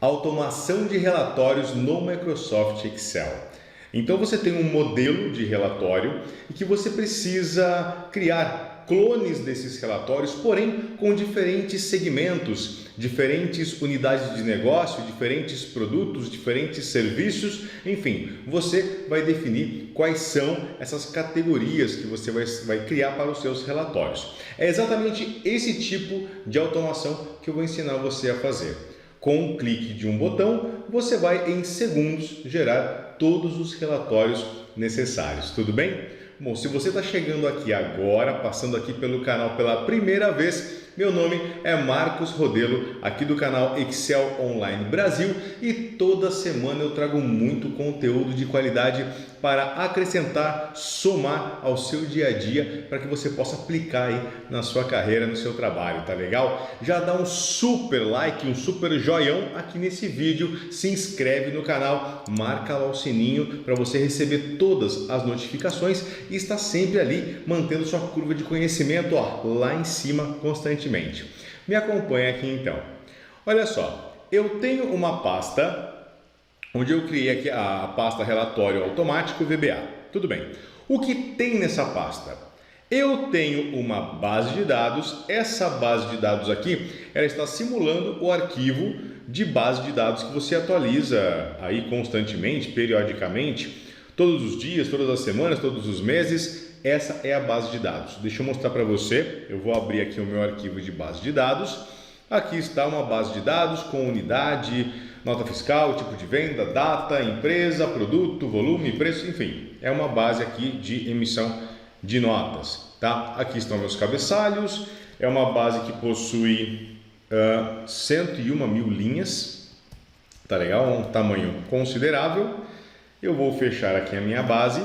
automação de relatórios no Microsoft Excel. Então você tem um modelo de relatório e que você precisa criar clones desses relatórios, porém com diferentes segmentos, diferentes unidades de negócio, diferentes produtos, diferentes serviços, enfim, você vai definir quais são essas categorias que você vai criar para os seus relatórios. É exatamente esse tipo de automação que eu vou ensinar você a fazer. Com um clique de um botão, você vai em segundos gerar todos os relatórios necessários, tudo bem? Bom, se você está chegando aqui agora, passando aqui pelo canal pela primeira vez, meu nome é Marcos Rodelo, aqui do canal Excel Online Brasil, e toda semana eu trago muito conteúdo de qualidade para acrescentar, somar ao seu dia a dia, para que você possa aplicar aí na sua carreira, no seu trabalho, tá legal? Já dá um super like, um super joinha aqui nesse vídeo, se inscreve no canal, marca lá o sininho para você receber todas as notificações e estar sempre ali mantendo sua curva de conhecimento lá em cima constantemente. Me acompanha aqui então. Olha só, eu tenho uma pasta onde eu criei aqui a pasta relatório automático VBA. Tudo bem. O que tem nessa pasta? Eu tenho uma base de dados. Essa base de dados aqui, ela está simulando o arquivo de base de dados que você atualiza aí constantemente, periodicamente, todos os dias, todas as semanas, todos os meses. Essa é a base de dados. Deixa eu mostrar para você. Eu vou abrir aqui o meu arquivo de base de dados. Aqui está uma base de dados com unidade, nota fiscal, tipo de venda, data, empresa, produto, volume, preço, enfim. É uma base aqui de emissão de notas, tá? Aqui estão meus cabeçalhos. É uma base que possui 101 mil linhas. Tá legal? Um tamanho considerável. Eu vou fechar aqui a minha base.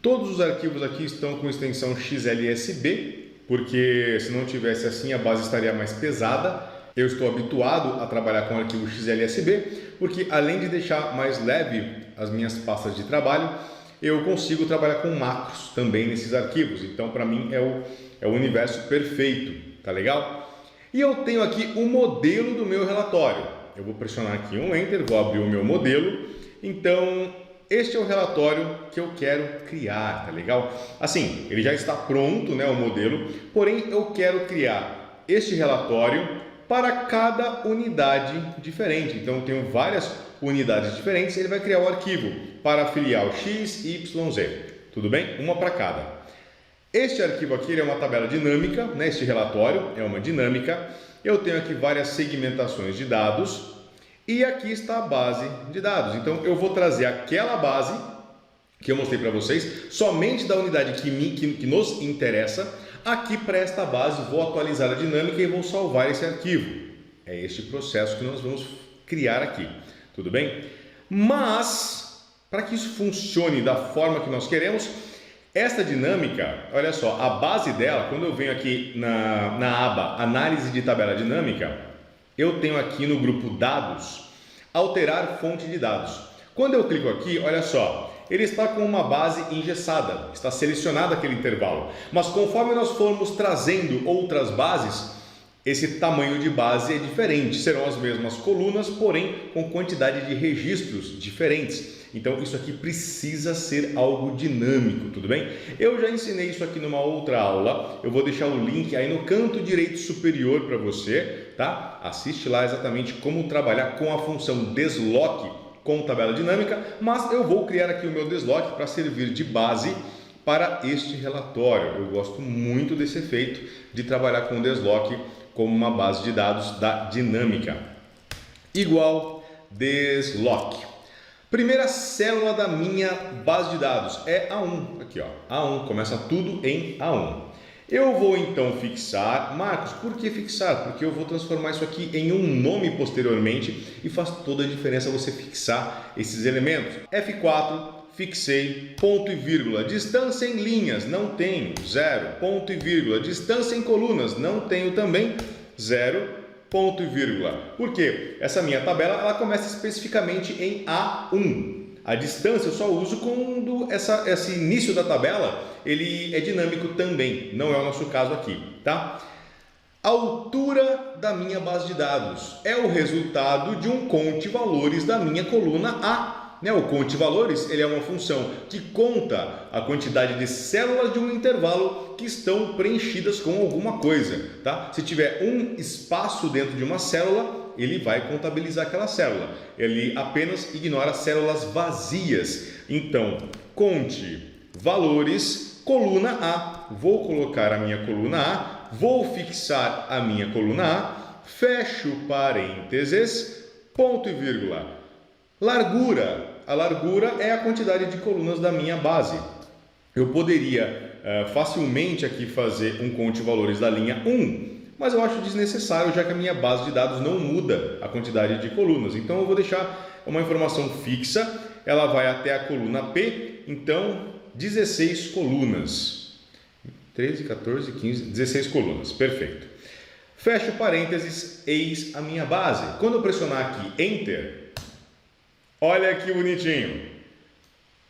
Todos os arquivos aqui estão com extensão XLSB, porque se não tivesse assim a base estaria mais pesada. Eu estou habituado a trabalhar com arquivo XLSB, porque além de deixar mais leve as minhas pastas de trabalho, eu consigo trabalhar com macros também nesses arquivos. Então, para mim, é o universo perfeito, tá legal? E eu tenho aqui o modelo do meu relatório. Eu vou pressionar aqui um Enter, vou abrir o meu modelo. Então, este é o relatório que eu quero criar, tá legal? Assim, ele já está pronto, né, o modelo, porém eu quero criar este relatório para cada unidade diferente. Então, eu tenho várias unidades diferentes, ele vai criar o arquivo para a filial X, Y, Z. Tudo bem? Uma para cada. Este arquivo aqui ele é uma tabela dinâmica, né? Este relatório é uma dinâmica. Eu tenho aqui várias segmentações de dados e aqui está a base de dados. Então, eu vou trazer aquela base que eu mostrei para vocês, somente da unidade que nos interessa, aqui para esta base, vou atualizar a dinâmica e vou salvar esse arquivo. É este processo que nós vamos criar aqui, tudo bem? Mas, para que isso funcione da forma que nós queremos, esta dinâmica, olha só, a base dela, quando eu venho aqui na aba Análise de Tabela Dinâmica, eu tenho aqui no grupo Dados, Alterar Fonte de Dados. Quando eu clico aqui, olha só, ele está com uma base engessada, está selecionado aquele intervalo. Mas conforme nós formos trazendo outras bases, esse tamanho de base é diferente. Serão as mesmas colunas, porém com quantidade de registros diferentes. Então isso aqui precisa ser algo dinâmico, tudo bem? Eu já ensinei isso aqui numa outra aula. Eu vou deixar o link aí no canto direito superior para você, tá? Assiste lá exatamente como trabalhar com a função desloque com tabela dinâmica, mas eu vou criar aqui o meu desloque para servir de base para este relatório. Eu gosto muito desse efeito de trabalhar com desloque como uma base de dados da dinâmica. Igual desloque. Primeira célula da minha base de dados é A1. Aqui, ó, A1, começa tudo em A1. Eu vou então fixar, Marcos, por que fixar? Porque eu vou transformar isso aqui em um nome posteriormente e faz toda a diferença você fixar esses elementos. F4, fixei, ponto e vírgula, distância em linhas, não tenho, 0, ponto e vírgula, distância em colunas, não tenho também, 0, ponto e vírgula. Por quê? Essa minha tabela, ela começa especificamente em A1. A distância eu só uso quando esse início da tabela ele é dinâmico também, não é o nosso caso aqui, tá? A altura da minha base de dados é o resultado de um conte valores da minha coluna A. O conte valores ele é uma função que conta a quantidade de células de um intervalo que estão preenchidas com alguma coisa. Tá? Se tiver um espaço dentro de uma célula, ele vai contabilizar aquela célula. Ele apenas ignora células vazias. Então, conte valores, coluna A. Vou colocar a minha coluna A, vou fixar a minha coluna A, fecho parênteses, ponto e vírgula. Largura. A largura é a quantidade de colunas da minha base. Eu poderia facilmente aqui fazer um conte valores da linha 1, mas eu acho desnecessário, já que a minha base de dados não muda a quantidade de colunas. Então eu vou deixar uma informação fixa, ela vai até a coluna P, então 16 colunas. 13, 14, 15, 16 colunas, perfeito. Fecho parênteses, eis a minha base. Quando eu pressionar aqui Enter, olha que bonitinho.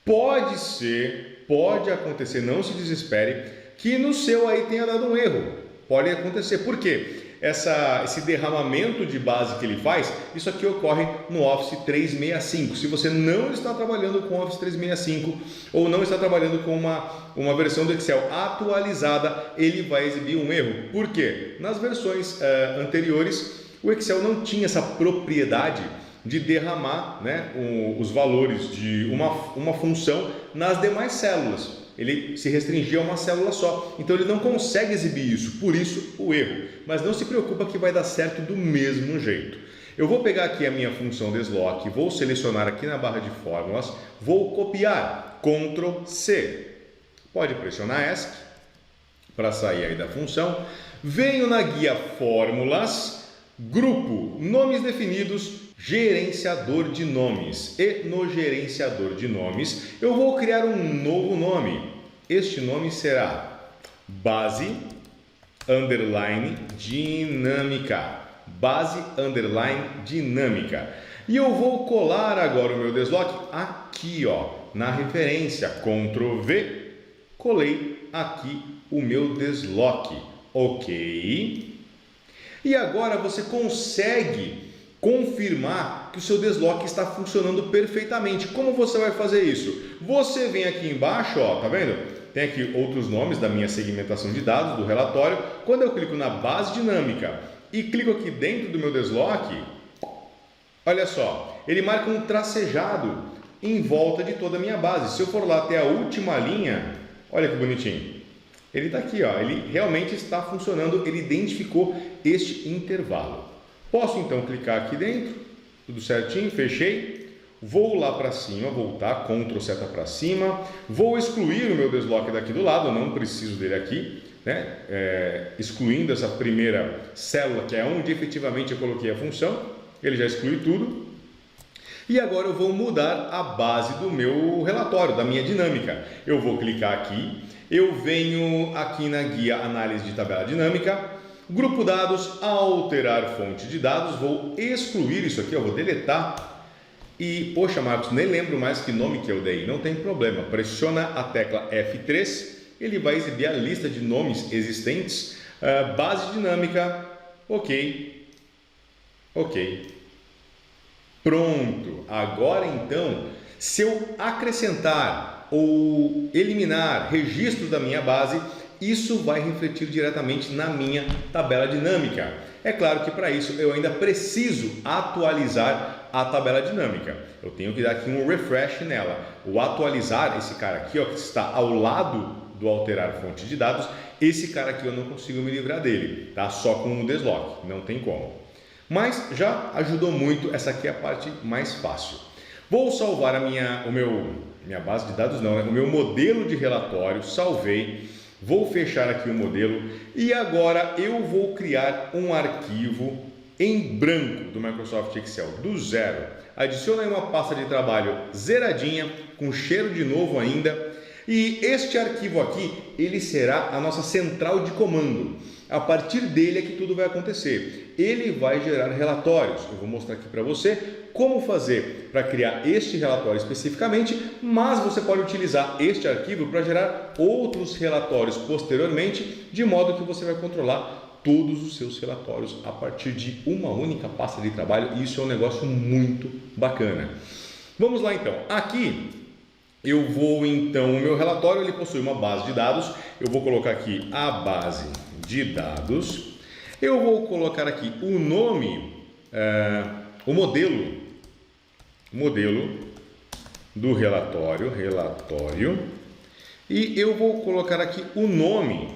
Pode acontecer, não se desespere, que no seu aí tenha dado um erro. Pode acontecer. Por quê? Esse derramamento de base que ele faz, isso aqui ocorre no Office 365. Se você não está trabalhando com Office 365 ou não está trabalhando com uma versão do Excel atualizada, ele vai exibir um erro. Por quê? Nas versões anteriores, o Excel não tinha essa propriedade de derramar os valores de uma função nas demais células. Ele se restringia a uma célula só, então ele não consegue exibir isso, por isso o erro. Mas não se preocupa que vai dar certo do mesmo jeito. Eu vou pegar aqui a minha função deslock, vou selecionar aqui na barra de fórmulas, vou copiar, Ctrl C. Pode pressionar ESC para sair aí da função. Venho na guia fórmulas, grupo, nomes definidos, gerenciador de nomes, e no gerenciador de nomes eu vou criar um novo nome. Este nome será base underline dinâmica, base underline dinâmica, e eu vou colar agora o meu deslock aqui na referência, Ctrl V, colei aqui o meu deslock, ok. E agora você consegue confirmar que o seu deslock está funcionando perfeitamente. Como você vai fazer isso? Você vem aqui embaixo, tá vendo? Tem aqui outros nomes da minha segmentação de dados, do relatório. Quando eu clico na base dinâmica e clico aqui dentro do meu deslock, olha só, ele marca um tracejado em volta de toda a minha base. Se eu for lá até a última linha, olha que bonitinho. Ele está aqui, ele realmente está funcionando, ele identificou este intervalo. Posso então clicar aqui dentro, tudo certinho, fechei, vou lá para cima, voltar, Ctrl seta para cima, vou excluir o meu deslock daqui do lado, não preciso dele aqui, excluindo essa primeira célula, que é onde efetivamente eu coloquei a função, ele já exclui tudo. E agora eu vou mudar a base do meu relatório, da minha dinâmica. Eu vou clicar aqui, eu venho aqui na guia análise de tabela dinâmica, grupo dados, alterar fonte de dados, vou excluir isso aqui, eu vou deletar. E, poxa Marcos, nem lembro mais que nome que eu dei, não tem problema, pressiona a tecla F3, ele vai exibir a lista de nomes existentes, base dinâmica, ok, pronto. Agora então, se eu acrescentar ou eliminar registros da minha base, isso vai refletir diretamente na minha tabela dinâmica. É claro que para isso eu ainda preciso atualizar a tabela dinâmica. Eu tenho que dar aqui um refresh nela. O atualizar, esse cara aqui, que está ao lado do alterar fonte de dados, esse cara aqui eu não consigo me livrar dele, tá? Só com o deslock, não tem como. Mas já ajudou muito, essa aqui é a parte mais fácil. Vou salvar minha base de dados, o meu modelo de relatório, salvei. Vou fechar aqui o modelo e agora eu vou criar um arquivo em branco do Microsoft Excel, do zero. Adiciona aí uma pasta de trabalho zeradinha, com cheiro de novo ainda. E este arquivo aqui, ele será a nossa central de comando. A partir dele é que tudo vai acontecer. Ele vai gerar relatórios. Eu vou mostrar aqui para você como fazer para criar este relatório especificamente, mas você pode utilizar este arquivo para gerar outros relatórios posteriormente, de modo que você vai controlar todos os seus relatórios a partir de uma única pasta de trabalho, e isso é um negócio muito bacana. Vamos lá então. Aqui eu vou então, o meu relatório ele possui uma base de dados, eu vou colocar aqui a base de dados, eu vou colocar aqui o nome, o modelo do relatório, e eu vou colocar aqui o nome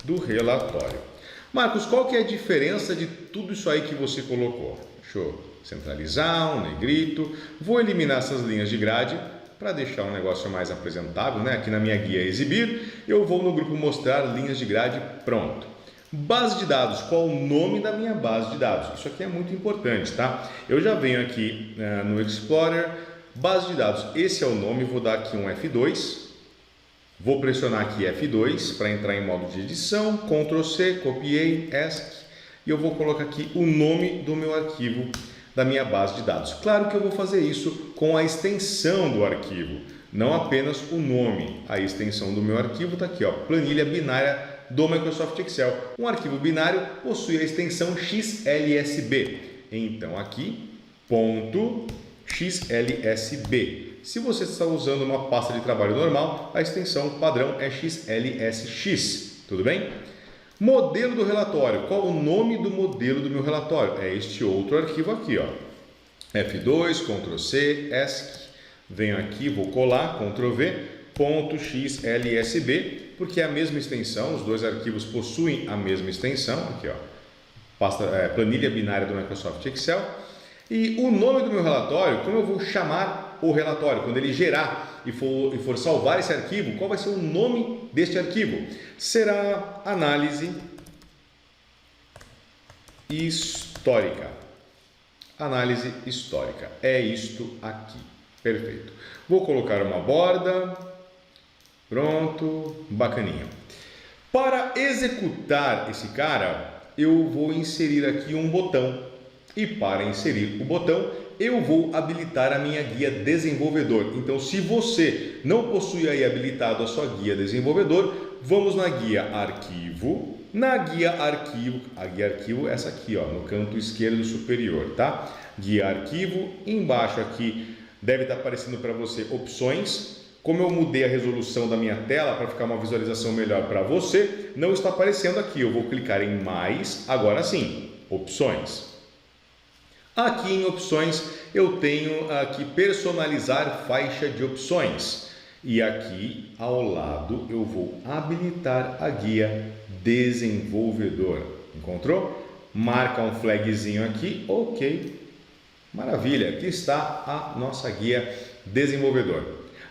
do relatório. Marcos, qual que é a diferença de tudo isso aí que você colocou? Deixa eu centralizar, um negrito, vou eliminar essas linhas de grade para deixar um negócio mais apresentável, né? Aqui na minha guia exibir, eu vou no grupo mostrar linhas de grade, pronto. Base de dados, qual o nome da minha base de dados? Isso aqui é muito importante, tá? Eu já venho aqui no Explorer, base de dados, esse é o nome, vou dar aqui um F2, vou pressionar aqui F2 para entrar em modo de edição, Ctrl C, copiei, ESC, e eu vou colocar aqui o nome do meu arquivo, da minha base de dados. Claro que eu vou fazer isso com a extensão do arquivo, não apenas o nome. A extensão do meu arquivo está aqui, ó, planilha binária do Microsoft Excel. Um arquivo binário possui a extensão XLSB. Então aqui, ponto XLSB. Se você está usando uma pasta de trabalho normal, a extensão padrão é XLSX. Tudo bem? Modelo do relatório. Qual o nome do modelo do meu relatório? É este outro arquivo aqui, ó. F2, Ctrl C, ESC. Venho aqui, vou colar, Ctrl V, ponto .xlsb, porque é a mesma extensão, os dois arquivos possuem a mesma extensão, aqui, ó. Planilha binária do Microsoft Excel. E o nome do meu relatório, como eu vou chamar o relatório? Quando ele gerar e for salvar esse arquivo, qual vai ser o nome deste arquivo? Será análise histórica. Análise histórica. É isto aqui. Perfeito. Vou colocar uma borda. Pronto. Bacaninha. Para executar esse cara, eu vou inserir aqui um botão. E para inserir o botão, eu vou habilitar a minha guia desenvolvedor. Então, se você não possui aí habilitado a sua guia desenvolvedor, vamos na guia arquivo. Na guia arquivo, a guia arquivo é essa aqui, ó, no canto esquerdo superior, tá? Guia arquivo, embaixo aqui deve estar aparecendo para você opções. Como eu mudei a resolução da minha tela para ficar uma visualização melhor para você, não está aparecendo aqui. Eu vou clicar em mais, agora sim, opções. Aqui em opções eu tenho aqui personalizar faixa de opções e aqui ao lado eu vou habilitar a guia desenvolvedor. Encontrou? Marca um flagzinho aqui, ok, maravilha, aqui está a nossa guia desenvolvedor.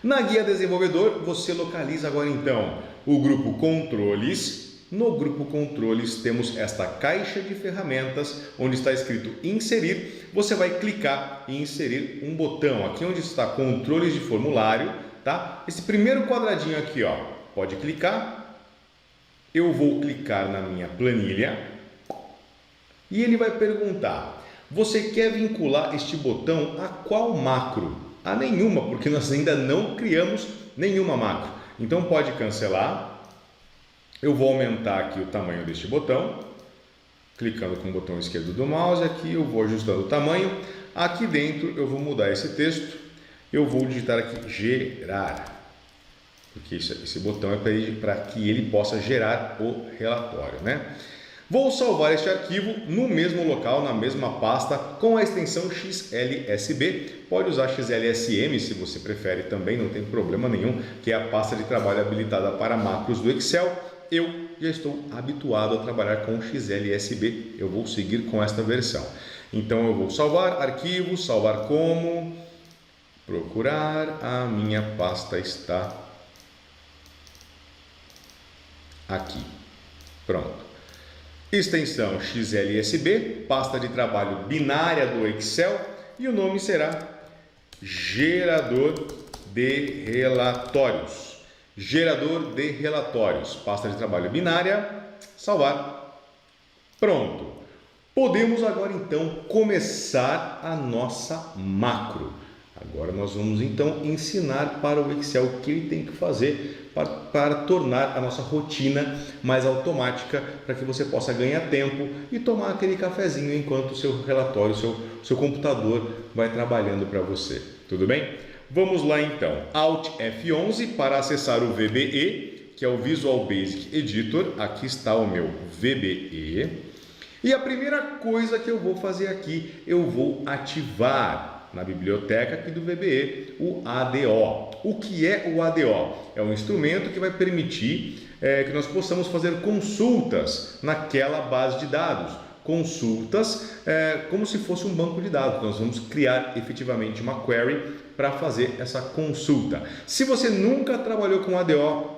Na guia desenvolvedor você localiza agora então o grupo controles. No grupo controles temos esta caixa de ferramentas onde está escrito inserir. Você vai clicar e inserir um botão aqui onde está controles de formulário, tá? Esse primeiro quadradinho aqui, ó, pode clicar. Eu vou clicar na minha planilha e ele vai perguntar: você quer vincular este botão a qual macro? A nenhuma, porque nós ainda não criamos nenhuma macro. Então pode cancelar. Eu vou aumentar aqui o tamanho deste botão, clicando com o botão esquerdo do mouse, aqui eu vou ajustando o tamanho. Aqui dentro eu vou mudar esse texto, eu vou digitar aqui gerar, porque esse botão é para que ele possa gerar o relatório, né? Vou salvar este arquivo no mesmo local, na mesma pasta, com a extensão XLSB. Pode usar XLSM se você prefere também, não tem problema nenhum, que é a pasta de trabalho habilitada para macros do Excel. Eu já estou habituado a trabalhar com XLSB, eu vou seguir com esta versão. Então eu vou salvar arquivo, salvar como, procurar, a minha pasta está aqui. Pronto. Extensão XLSB, pasta de trabalho binária do Excel e o nome será gerador de relatórios. Gerador de relatórios, pasta de trabalho binária, salvar. Pronto. Podemos agora então começar a nossa macro. Agora nós vamos então ensinar para o Excel o que ele tem que fazer para tornar a nossa rotina mais automática, para que você possa ganhar tempo e tomar aquele cafezinho enquanto o seu relatório, seu computador vai trabalhando para você. Tudo bem? Vamos lá então. Alt F11 para acessar o VBE, que é o Visual Basic Editor. Aqui está o meu VBE. E a primeira coisa que eu vou fazer aqui, eu vou ativar na biblioteca aqui do VBE o ADO. O que é o ADO? É um instrumento que vai permitir que nós possamos fazer consultas naquela base de dados. Consultas como se fosse um banco de dados. Nós vamos criar efetivamente uma query para fazer essa consulta. Se você nunca trabalhou com ADO,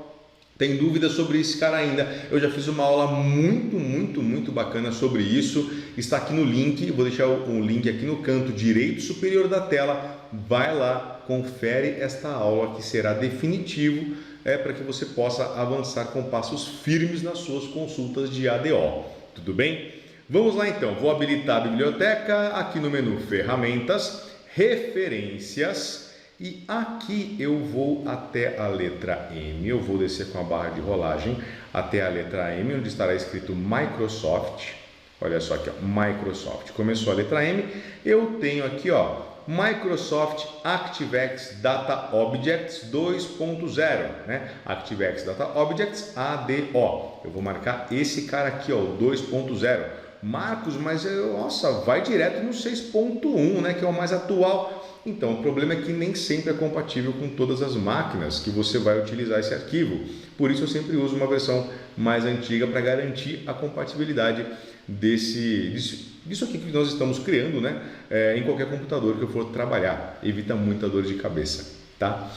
tem dúvida sobre esse cara ainda, eu já fiz uma aula muito bacana sobre isso, está aqui no link, vou deixar o link aqui no canto direito superior da tela, vai lá, confere esta aula que será definitivo para que você possa avançar com passos firmes nas suas consultas de ADO, tudo bem? Vamos lá então, vou habilitar a biblioteca, aqui no menu Ferramentas, Referências, e aqui eu vou até a letra M, eu vou descer com a barra de rolagem até a letra M, onde estará escrito Microsoft. Olha só aqui, ó, Microsoft. Começou a letra M, eu tenho aqui, ó, Microsoft ActiveX Data Objects 2.0, né? ActiveX Data Objects ADO. Eu vou marcar esse cara aqui, ó, o 2.0. Marcos, mas nossa, vai direto no 6.1, né, que é o mais atual. Então, o problema é que nem sempre é compatível com todas as máquinas que você vai utilizar esse arquivo. Por isso, eu sempre uso uma versão mais antiga para garantir a compatibilidade disso aqui que nós estamos criando, né? Em qualquer computador que eu for trabalhar. Evita muita dor de cabeça, tá?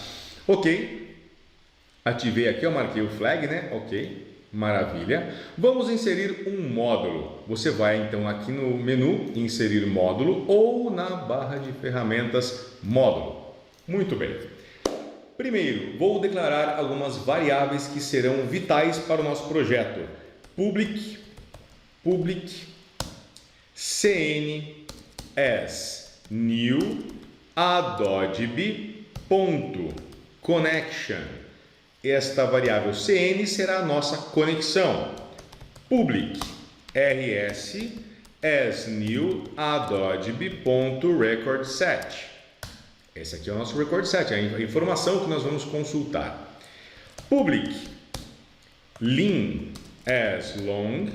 Ok. Ativei aqui, eu marquei o flag, né? Ok. Maravilha. Vamos inserir um módulo. Você vai então aqui no menu inserir módulo ou na barra de ferramentas módulo. Muito bem. Primeiro, vou declarar algumas variáveis que serão vitais para o nosso projeto. Public cn as new adobe.connection. Esta variável cn será a nossa conexão. Public rs as new adobe.recordset. Esse aqui é o nosso record set, a informação que nós vamos consultar. Public lim as long.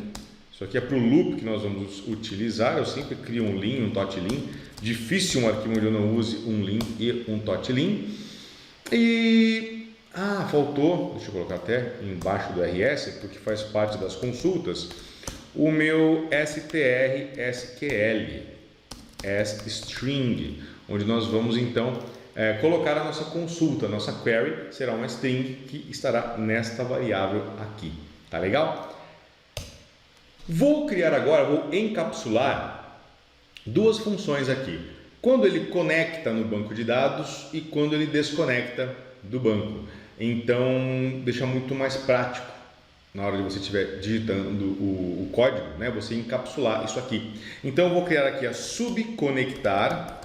Isso aqui é para o loop que nós vamos utilizar. Eu sempre crio um lim, um totlin. Difícil um arquivo onde eu não use um lim e um totlin. E faltou, deixa eu colocar até embaixo do RS, porque faz parte das consultas, o meu STR-SQL, string, onde nós vamos então colocar a nossa consulta, a nossa query será uma string que estará nesta variável aqui, tá legal? Vou criar agora, vou encapsular duas funções aqui, quando ele conecta no banco de dados e quando ele desconecta do banco. Então, deixa muito mais prático na hora de você estiver digitando o código, né? Você encapsular isso aqui. Então, eu vou criar aqui a subconectar.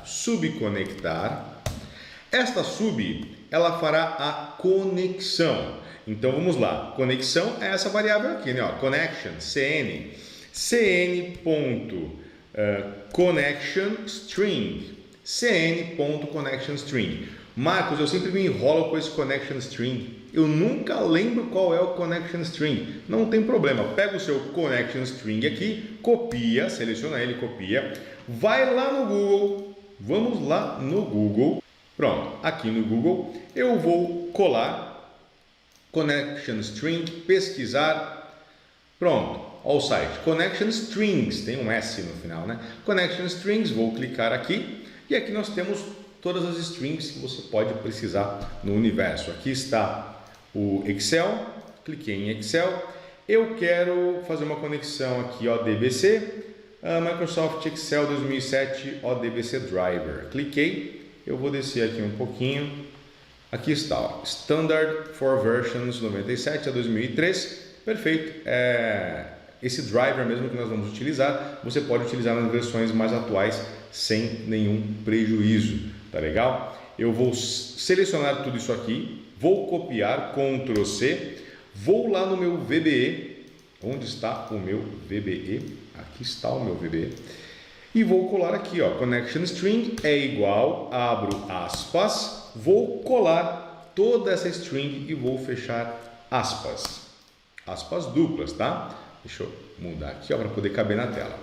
Esta sub, ela fará a conexão. Então, vamos lá. Conexão é essa variável aqui, né? Ó, connection, cn. cn.connection string. cn.connection string. Marcos, eu sempre me enrolo com esse connection string. Eu nunca lembro qual é o connection string. Não tem problema. Pega o seu connection string aqui, copia, seleciona ele, copia. Vai lá no Google. Vamos lá no Google. Pronto. Aqui no Google eu vou colar connection string, pesquisar. Pronto. Olha o site. Connection strings. Tem um S no final, né? Connection strings. Vou clicar aqui. E aqui nós temos todas as strings que você pode precisar no universo. Aqui está o Excel, cliquei em Excel, eu quero fazer uma conexão aqui ODBC, Microsoft Excel 2007 ODBC Driver, cliquei, eu vou descer aqui um pouquinho, aqui está, ó, Standard for Versions 97 a 2003, perfeito, esse driver mesmo que nós vamos utilizar, você pode utilizar nas versões mais atuais sem nenhum prejuízo. tá legal? Eu vou selecionar tudo isso aqui, vou copiar, Ctrl C, vou lá no meu VBE, onde está o meu VBE? Aqui está o meu VBE. E vou colar aqui, ó, connection string é igual, abro aspas, vou colar toda essa string e vou fechar aspas. Aspas duplas, tá? Deixa eu mudar aqui, ó, para poder caber na tela.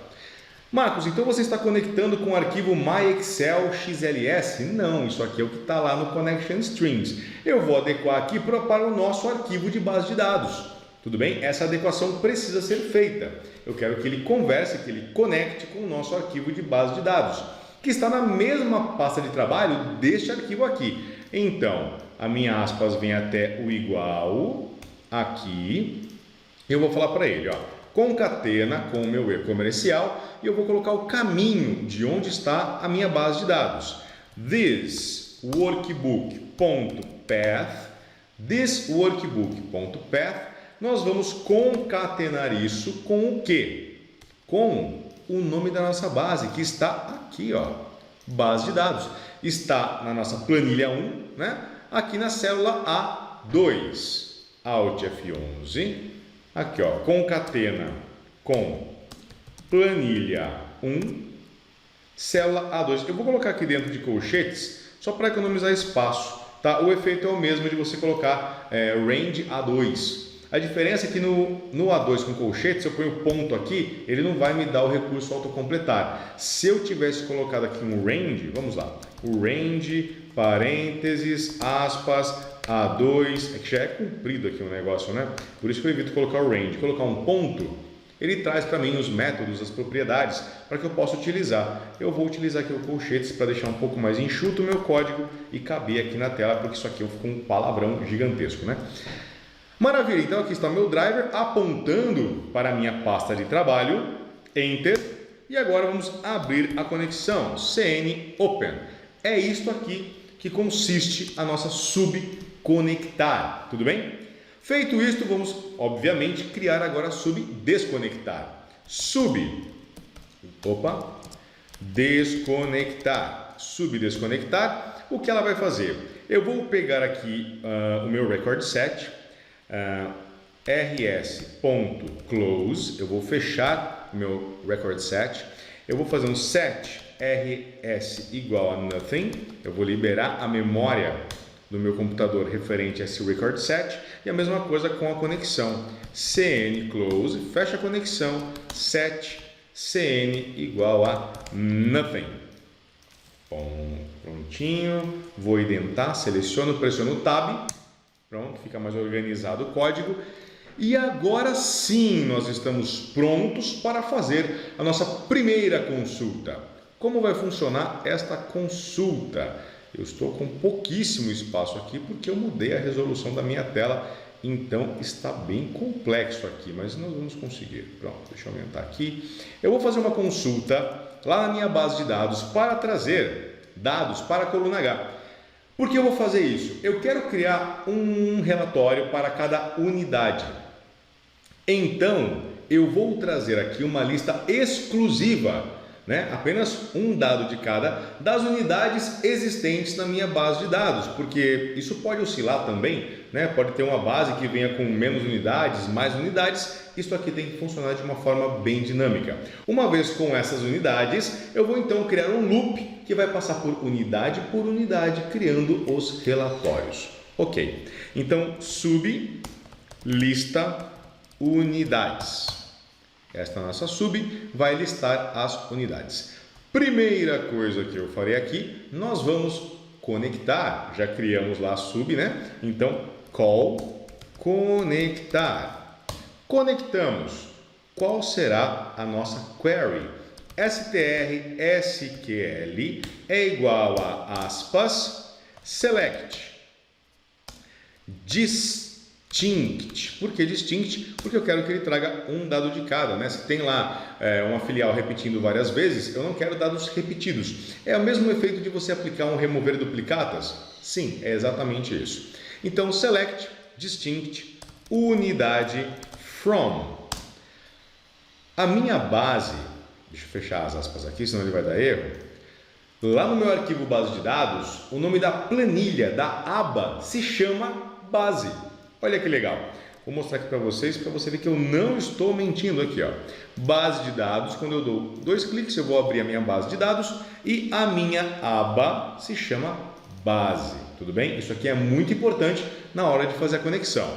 Marcos, então você está conectando com o arquivo myexcelxls? Não, isso aqui é o que está lá no connection strings. Eu vou adequar aqui para o nosso arquivo de base de dados. Tudo bem? Essa adequação precisa ser feita. Eu quero que ele converse, que ele conecte com o nosso arquivo de base de dados, que está na mesma pasta de trabalho deste arquivo aqui. Então, a minha aspas vem até o igual aqui. Eu vou falar para ele, ó, concatena com o meu e-comercial e eu vou colocar o caminho de onde está a minha base de dados. This workbook.path, nós vamos concatenar isso com o quê? Com o nome da nossa base, que está aqui, ó, base de dados. Está na nossa planilha 1, né? Aqui na célula A2, Alt F11, aqui, ó, concatena com planilha 1, célula A2. Eu vou colocar aqui dentro de colchetes, só para economizar espaço, tá? O efeito é o mesmo de você colocar range A2. A diferença é que no A2 com colchete, se eu ponho ponto aqui, ele não vai me dar o recurso autocompletar. Se eu tivesse colocado aqui um range, vamos lá, o range, parênteses, aspas, A2, é que já é comprido aqui o negócio, né? Por isso que eu evito colocar o range. Colocar um ponto, ele traz para mim os métodos, as propriedades, para que eu possa utilizar. Eu vou utilizar aqui o colchetes para deixar um pouco mais enxuto o meu código e caber aqui na tela, porque isso aqui eu fico um palavrão gigantesco, né? Maravilha, então aqui está o meu driver apontando para a minha pasta de trabalho, Enter, e agora vamos abrir a conexão, CN Open. É isto aqui que consiste a nossa subconectar, tudo bem? Feito isto, vamos obviamente criar agora a subdesconectar. Desconectar, subdesconectar, o que ela vai fazer? Eu vou pegar aqui o meu record set, rs.close, eu vou fechar o meu record set, eu vou fazer um set rs igual a nothing, eu vou liberar a memória do meu computador referente a esse record set, e a mesma coisa com a conexão, cn close, fecha a conexão, set cn igual a nothing. Bom, prontinho, vou identar, seleciono, pressiono o tab. Pronto, fica mais organizado o código. E agora sim, nós estamos prontos para fazer a nossa primeira consulta. Como vai funcionar esta consulta? Eu estou com pouquíssimo espaço aqui porque eu mudei a resolução da minha tela, então está bem complexo aqui, mas nós vamos conseguir. Pronto, deixa eu aumentar aqui. Eu vou fazer uma consulta lá na minha base de dados para trazer dados para a coluna H. Por que eu vou fazer isso? Eu quero criar um relatório para cada unidade. Então, eu vou trazer aqui uma lista exclusiva, né? Apenas um dado de cada, das unidades existentes na minha base de dados, porque isso pode oscilar também, né? Pode ter uma base que venha com menos unidades, mais unidades. Isso aqui tem que funcionar de uma forma bem dinâmica. Uma vez com essas unidades, eu vou então criar um loop que vai passar por unidade, criando os relatórios. Ok, então sub lista unidades. Esta nossa sub vai listar as unidades. Primeira coisa que eu farei aqui, nós vamos conectar. Já criamos lá a sub, né? Então, call conectar. Conectamos. Qual será a nossa query? str sql é igual a aspas select distinct. Por que distinct? Porque eu quero que ele traga um dado de cada, né? Se tem lá uma filial repetindo várias vezes, eu não quero dados repetidos. É o mesmo efeito de você aplicar um remover duplicatas? Sim, é exatamente isso. Então, select distinct unidade from. A minha base, deixa eu fechar as aspas aqui, senão ele vai dar erro. Lá no meu arquivo base de dados, o nome da planilha, da aba, se chama base. Olha que legal. Vou mostrar aqui para você ver que eu não estou mentindo aqui, ó. Base de dados, quando eu dou 2 cliques, eu vou abrir a minha base de dados e a minha aba se chama base. Tudo bem? Isso aqui é muito importante na hora de fazer a conexão.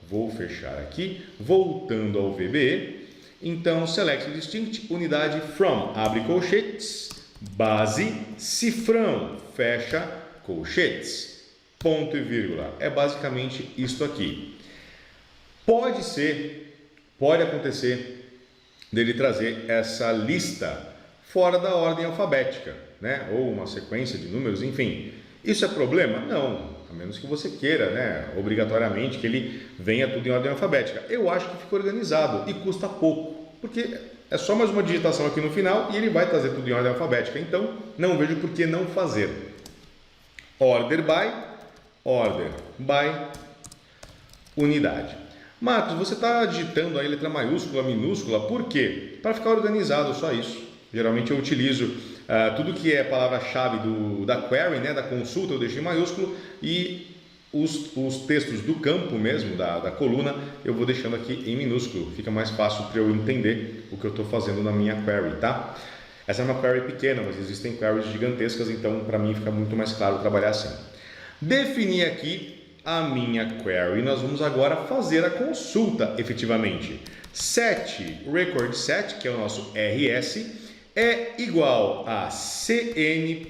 Vou fechar aqui, voltando ao VBE. Então, select distinct, unidade from, abre colchetes, base, cifrão, fecha colchetes, ponto e vírgula. É basicamente isto aqui. Pode acontecer dele trazer essa lista fora da ordem alfabética, né? Ou uma sequência de números, enfim. Isso é problema? Não, a menos que você queira, né? Obrigatoriamente que ele venha tudo em ordem alfabética. Eu acho que fica organizado e custa pouco, porque é só mais uma digitação aqui no final e ele vai trazer tudo em ordem alfabética. Então, não vejo por que não fazer. Order by unidade. Marcos, você está digitando aí letra maiúscula, minúscula, por quê? Para ficar organizado, só isso. Geralmente eu utilizo tudo que é palavra-chave da query, né, da consulta, eu deixo em maiúsculo e os textos do campo mesmo, da coluna, eu vou deixando aqui em minúsculo. Fica mais fácil para eu entender o que eu estou fazendo na minha query, tá? Essa é uma query pequena, mas existem queries gigantescas, então para mim fica muito mais claro trabalhar assim. Definir aqui a minha query, nós vamos agora fazer a consulta efetivamente. Set record set, que é o nosso RS, é igual a cn.execute,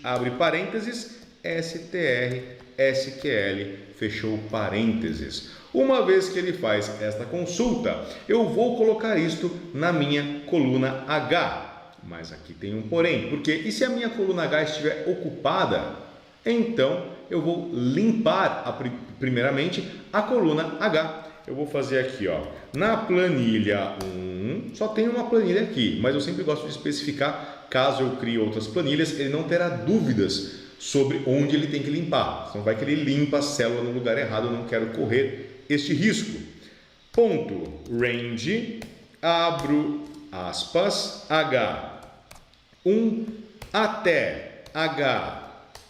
abre parênteses, str sql, fechou parênteses. Uma vez que ele faz esta consulta, eu vou colocar isto na minha coluna H. Mas aqui tem um porém, porque e se a minha coluna H estiver ocupada? Então, eu vou limpar primeiramente a coluna H. Eu vou fazer aqui, ó, na planilha 1, só tem uma planilha aqui, mas eu sempre gosto de especificar, caso eu crie outras planilhas, ele não terá dúvidas sobre onde ele tem que limpar. Então, vai que ele limpa a célula no lugar errado, eu não quero correr este risco. Ponto, range, abro aspas, H1 até H,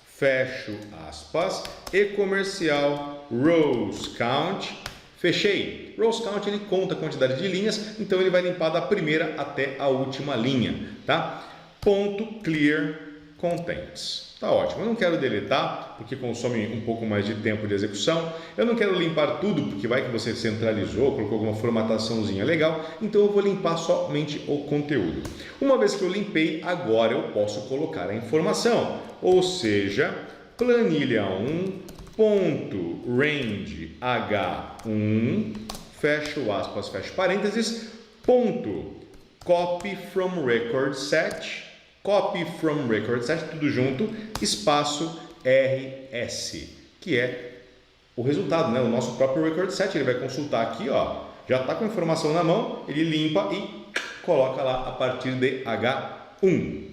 fecho aspas, e comercial rows count, fechei. Rows count ele conta a quantidade de linhas, então ele vai limpar da primeira até a última linha, tá? Ponto clear contents. Tá ótimo. Eu não quero deletar porque consome um pouco mais de tempo de execução. Eu não quero limpar tudo porque vai que você centralizou, colocou alguma formataçãozinha legal. Então eu vou limpar somente o conteúdo. Uma vez que eu limpei, agora eu posso colocar a informação. Ou seja, planilha 1, ponto range H1, fecho aspas, fecho parênteses, ponto copy from record set, copy from record set, tudo junto, espaço RS, que é o resultado, né? O nosso próprio record set. Ele vai consultar aqui, ó, já está com a informação na mão, ele limpa e coloca lá a partir de H1.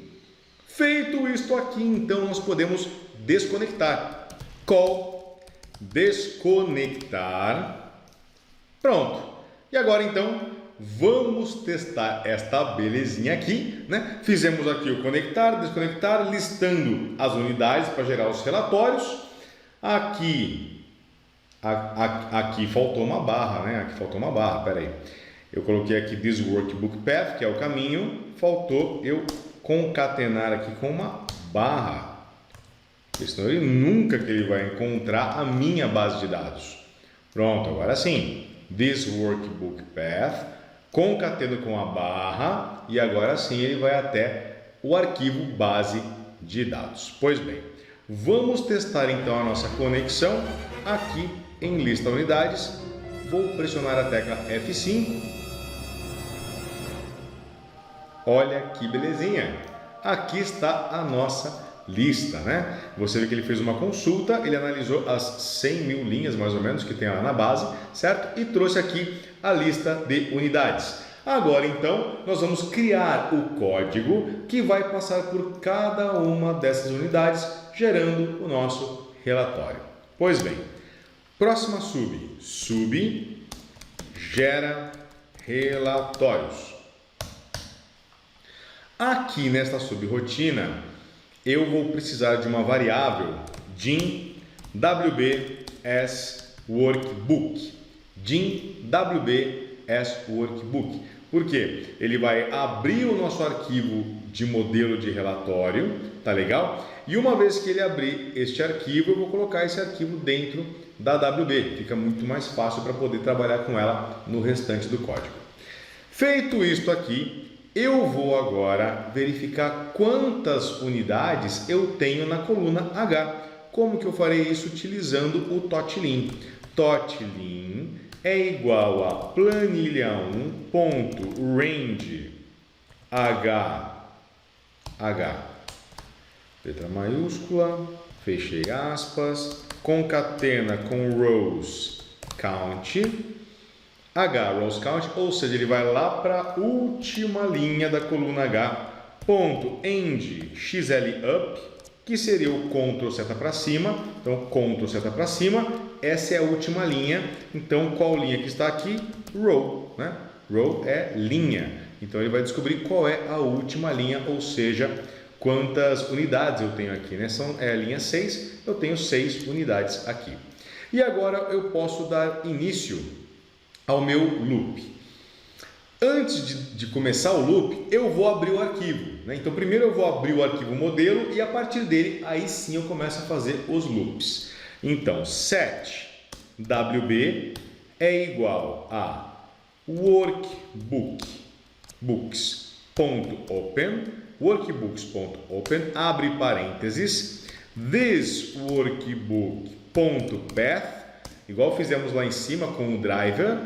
Feito isto aqui, então nós podemos desconectar. Call, desconectar. Pronto. E agora então vamos testar esta belezinha aqui, né? Fizemos aqui o conectar, desconectar, listando as unidades para gerar os relatórios. Aqui faltou uma barra, né? Aqui faltou uma barra, peraí. Eu coloquei aqui this workbook path, que é o caminho. Faltou eu concatenar aqui com uma barra. Porque senão ele nunca que ele vai encontrar a minha base de dados. Pronto, agora sim. This workbook path, concateno com a barra e agora sim ele vai até o arquivo base de dados. Pois bem, vamos testar então a nossa conexão aqui em lista unidades. Vou pressionar a tecla F5. Olha que belezinha! Aqui está a nossa lista, né? Você vê que ele fez uma consulta, ele analisou as 100 mil linhas mais ou menos que tem lá na base, certo? E trouxe aqui a lista de unidades. Agora então nós vamos criar o código que vai passar por cada uma dessas unidades, gerando o nosso relatório. Pois bem, próxima sub gera relatórios. Aqui nesta subrotina, eu vou precisar de uma variável din wbs_workbook. din wbs_workbook. Por quê? Ele vai abrir o nosso arquivo de modelo de relatório, tá legal? E uma vez que ele abrir este arquivo, eu vou colocar esse arquivo dentro da WB. Fica muito mais fácil para poder trabalhar com ela no restante do código. Feito isto aqui, eu vou agora verificar quantas unidades eu tenho na coluna H. Como que eu farei isso? Utilizando o totlin. Totlin é igual a planilha1.range H, letra maiúscula, fechei aspas, concatena com rows count, H rows count, ou seja, ele vai lá para a última linha da coluna H, ponto end xlup, que seria o Ctrl seta para cima. Então, Ctrl seta para cima, essa é a última linha. Então, qual linha que está aqui? Row, né? Row é linha. Então, ele vai descobrir qual é a última linha, ou seja, quantas unidades eu tenho aqui, né? É a linha 6, eu tenho 6 unidades aqui. E agora eu posso dar início ao meu loop. Antes de começar o loop, eu vou abrir o arquivo, né? Então, primeiro eu vou abrir o arquivo modelo e a partir dele, aí sim eu começo a fazer os loops. Então, set wb é igual a workbooks.open, abre parênteses, this workbook.path, igual fizemos lá em cima com o driver.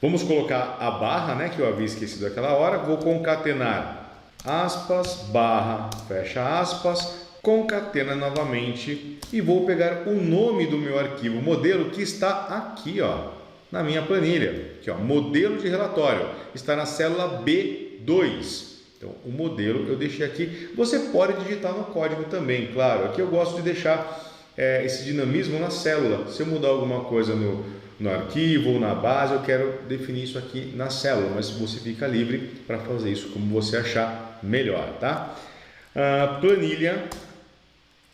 Vamos colocar a barra, né, que eu havia esquecido aquela hora. Vou concatenar aspas, barra, fecha aspas, concatena novamente e vou pegar o nome do meu arquivo modelo que está aqui, ó, na minha planilha, aqui, ó, modelo de relatório, está na célula B2. Então, o modelo eu deixei aqui. Você pode digitar no código também, claro. Aqui eu gosto de deixar esse dinamismo na célula. Se eu mudar alguma coisa no arquivo ou na base, eu quero definir isso aqui na célula, mas você fica livre para fazer isso como você achar melhor, tá? Planilha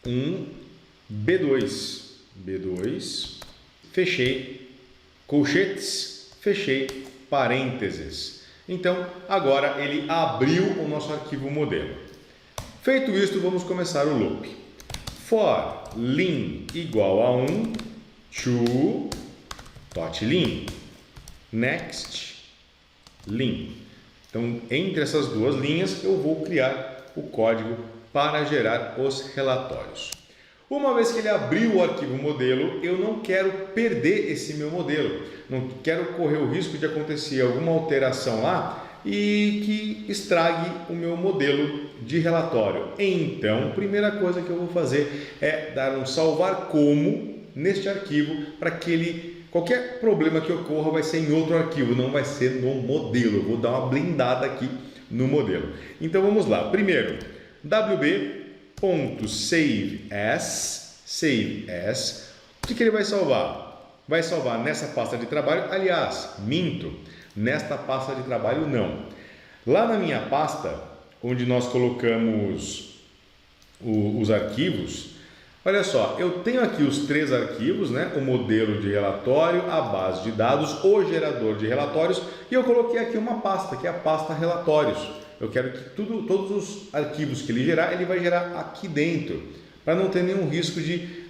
1 B2, fechei colchetes, fechei parênteses. Então, agora ele abriu o nosso arquivo modelo. Feito isto, vamos começar o loop. For lin igual a 1 to totlin, next lin. Então, entre essas duas linhas, eu vou criar o código para gerar os relatórios. Uma vez que ele abriu o arquivo modelo, eu não quero perder esse meu modelo. Não quero correr o risco de acontecer alguma alteração lá e que estrague o meu modelo de relatório. Então, a primeira coisa que eu vou fazer é dar um salvar como neste arquivo para que qualquer problema que ocorra vai ser em outro arquivo, não vai ser no modelo. Eu vou dar uma blindada aqui no modelo. Então vamos lá. Primeiro, wb.save as. O que ele vai salvar? Vai salvar nessa pasta de trabalho. Aliás, minto, nesta pasta de trabalho não. Lá na minha pasta, onde nós colocamos os arquivos, olha só, eu tenho aqui os 3 arquivos, né? O modelo de relatório, a base de dados, o gerador de relatórios, e eu coloquei aqui uma pasta, que é a pasta relatórios. Eu quero que todos os arquivos que ele gerar, ele vai gerar aqui dentro, para não ter nenhum risco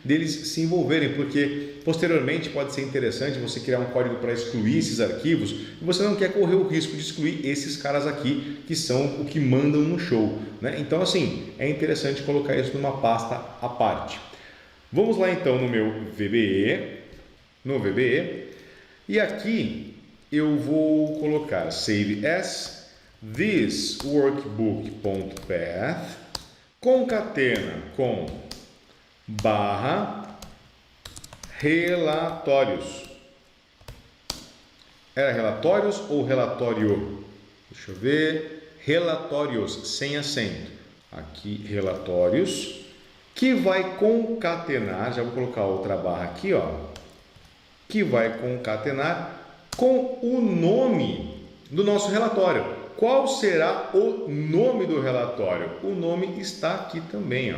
deles se envolverem, porque posteriormente pode ser interessante você criar um código para excluir esses arquivos, e você não quer correr o risco de excluir esses caras aqui, que são o que mandam no show, né? Então, assim, é interessante colocar isso numa pasta à parte. Vamos lá então no meu VBE, e aqui eu vou colocar save as this workbook.path, concatena com barra relatórios. Era relatórios ou relatório? Deixa eu ver. Relatórios, sem acento. Aqui, relatórios, que vai concatenar, já vou colocar outra barra aqui, ó, que vai concatenar com o nome do nosso relatório. qual será o nome do relatório? O nome está aqui também, ó,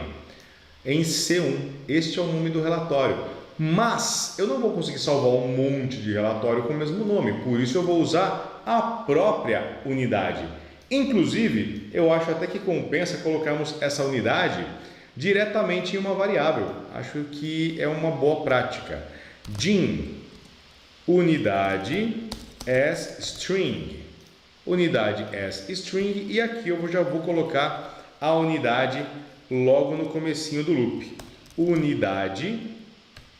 em C1. Este é o nome do relatório. Mas eu não vou conseguir salvar um monte de relatório com o mesmo nome, por isso eu vou usar a própria unidade. Inclusive, eu acho até que compensa colocarmos essa unidade diretamente em uma variável. Acho que é uma boa prática. Din, unidade as string. Unidade as string, e aqui eu já vou colocar a unidade logo no comecinho do loop. Unidade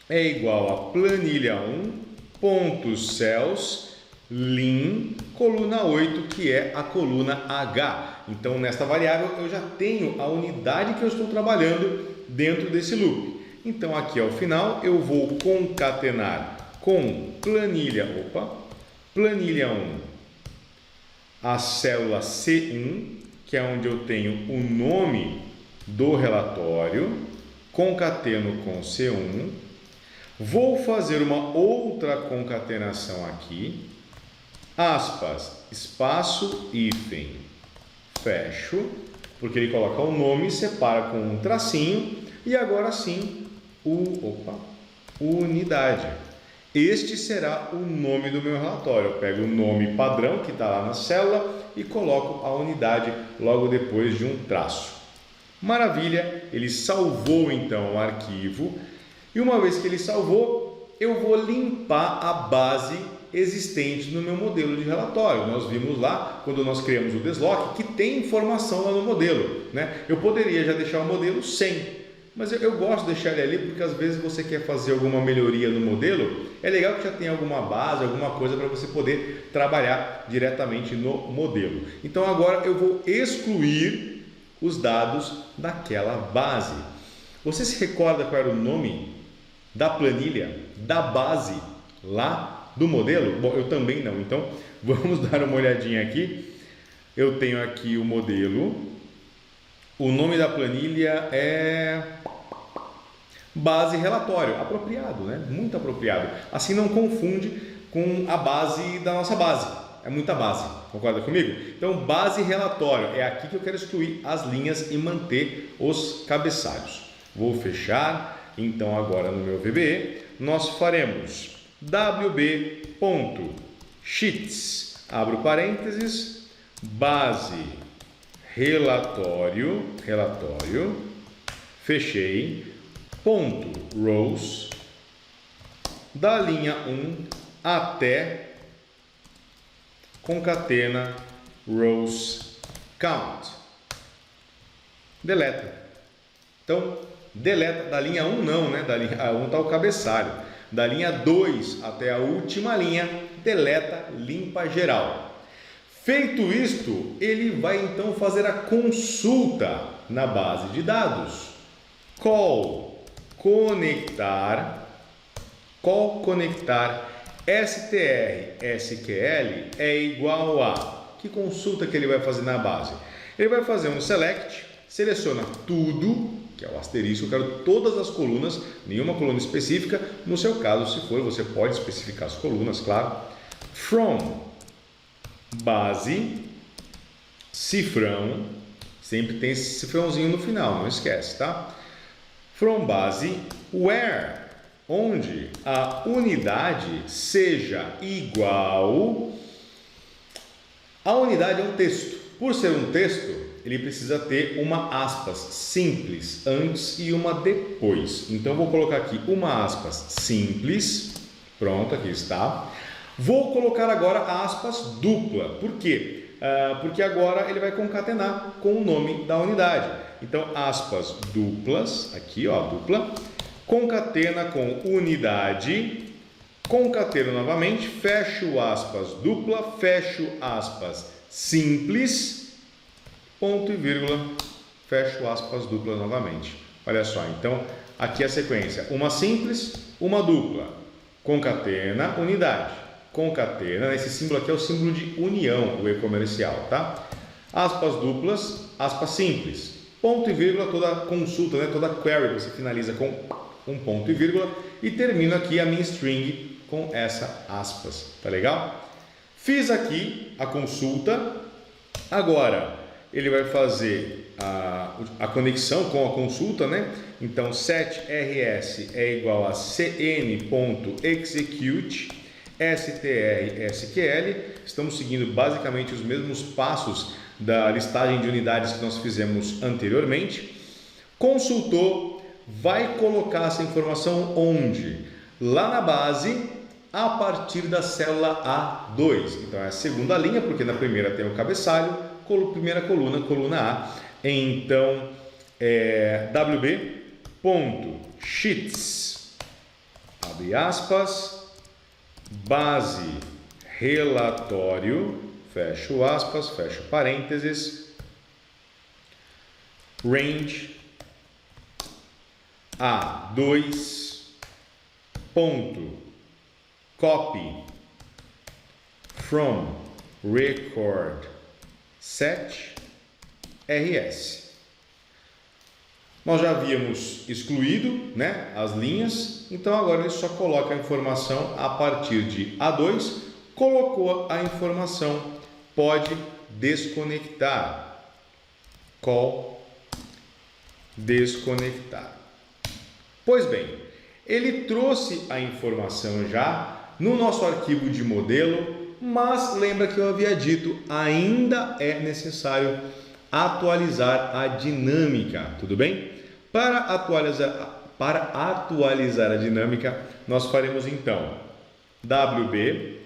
é igual a planilha 1, pontos cells, lin, coluna 8, que é a coluna H. Então, nesta variável, eu já tenho a unidade que eu estou trabalhando dentro desse loop. Então, aqui ao final, eu vou concatenar com planilha 1, a célula C1, que é onde eu tenho o nome do relatório, concateno com C1, vou fazer uma outra concatenação aqui, aspas, espaço, hífen, fecho, porque ele coloca o nome, separa com um tracinho, e agora sim, unidade. Este será o nome do meu relatório. Eu pego o nome padrão que está lá na célula e coloco a unidade logo depois de um traço. Maravilha, ele salvou então o arquivo, e uma vez que ele salvou, eu vou limpar a base existente no meu modelo de relatório. Nós vimos lá, quando nós criamos o desloque, que tem informação lá no modelo, né? Eu poderia já deixar o modelo sem, mas eu gosto de deixar ele ali porque às vezes você quer fazer alguma melhoria no modelo, é legal que já tenha alguma base, alguma coisa para você poder trabalhar diretamente no modelo. Então agora eu vou excluir os dados daquela base. Você se recorda qual era o nome da planilha, da base lá do modelo? Bom, eu também não, então vamos dar uma olhadinha aqui. Eu tenho aqui o modelo, o nome da planilha é base relatório, apropriado, né? Muito apropriado. Assim não confunde com a base da nossa base, é muita base, concorda comigo? Então, base relatório, é aqui que eu quero excluir as linhas e manter os cabeçalhos. Vou fechar, então agora no meu VBE, nós faremos wb.sheets, abro parênteses, base relatório, fechei, ponto rows, da linha 1 até concatena rows count, deleta. Então, deleta da linha 1 não, né? Da linha 1 está o cabeçalho. Da linha 2 até a última linha, deleta, limpa geral. Feito isto, ele vai então fazer a consulta na base de dados. Call conectar str SQL é igual a, que consulta que ele vai fazer na base? Ele vai fazer um select, seleciona tudo, que é o asterisco, eu quero todas as colunas, nenhuma coluna específica. No seu caso, se for, você pode especificar as colunas, claro. From base, cifrão, sempre tem esse cifrãozinho no final, não esquece, tá? From base, where, onde a unidade seja igual. A unidade é um texto. Por ser um texto, ele precisa ter uma aspas simples antes e uma depois. Então, vou colocar aqui uma aspas simples. Pronto, aqui está. Vou colocar agora a aspas dupla. Por quê? Porque agora ele vai concatenar com o nome da unidade. Então, aspas duplas, aqui ó, dupla, concatena com unidade, concateno novamente, fecho aspas dupla, fecho aspas simples, ponto e vírgula, fecho aspas dupla novamente. Olha só, então aqui a sequência, uma simples, uma dupla, concatena, unidade, concatena, esse símbolo aqui é o símbolo de união, o e-comercial, tá? Aspas duplas, aspas simples, ponto e vírgula, toda consulta, né? Toda query você finaliza com um ponto e vírgula e termino aqui a minha string com essa aspas, tá legal? Fiz aqui a consulta, Agora, ele vai fazer a conexão com a consulta, né? Então, setRS é igual a cn.execute str_sql. Estamos seguindo basicamente os mesmos passos da listagem de unidades que nós fizemos anteriormente. Consultor vai colocar essa informação onde? Lá na base, a partir da célula A2. Então é a segunda linha, porque na primeira tem o cabeçalho, primeira coluna, coluna A. Então wb.sheets, abre aspas, base relatório, fecho aspas, fecho parênteses, range A2, ponto, copy from record set rs. Nós já havíamos excluído, né, as linhas, então agora ele só coloca a informação a partir de A2, colocou a informação, pode desconectar. Call desconectar. Pois bem, ele trouxe a informação já no nosso arquivo de modelo, mas lembra que eu havia dito, ainda é necessário atualizar a dinâmica, tudo bem? Para atualizar a dinâmica, nós faremos então wb.sheets,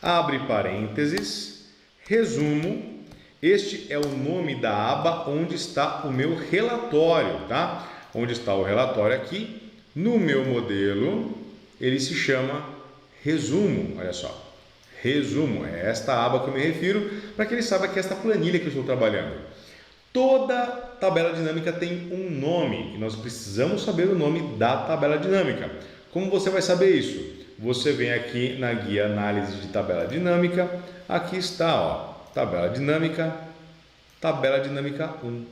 abre parênteses, resumo. Este é o nome da aba onde está o meu relatório, tá? Onde está o relatório aqui, no meu modelo, ele se chama resumo, olha só. Resumo, é esta aba que eu me refiro, para que ele saiba que é esta planilha que eu estou trabalhando. Toda tabela dinâmica tem um nome, e nós precisamos saber o nome da tabela dinâmica. Como você vai saber isso? Você vem aqui na guia análise de tabela dinâmica, aqui está, ó, tabela dinâmica 1.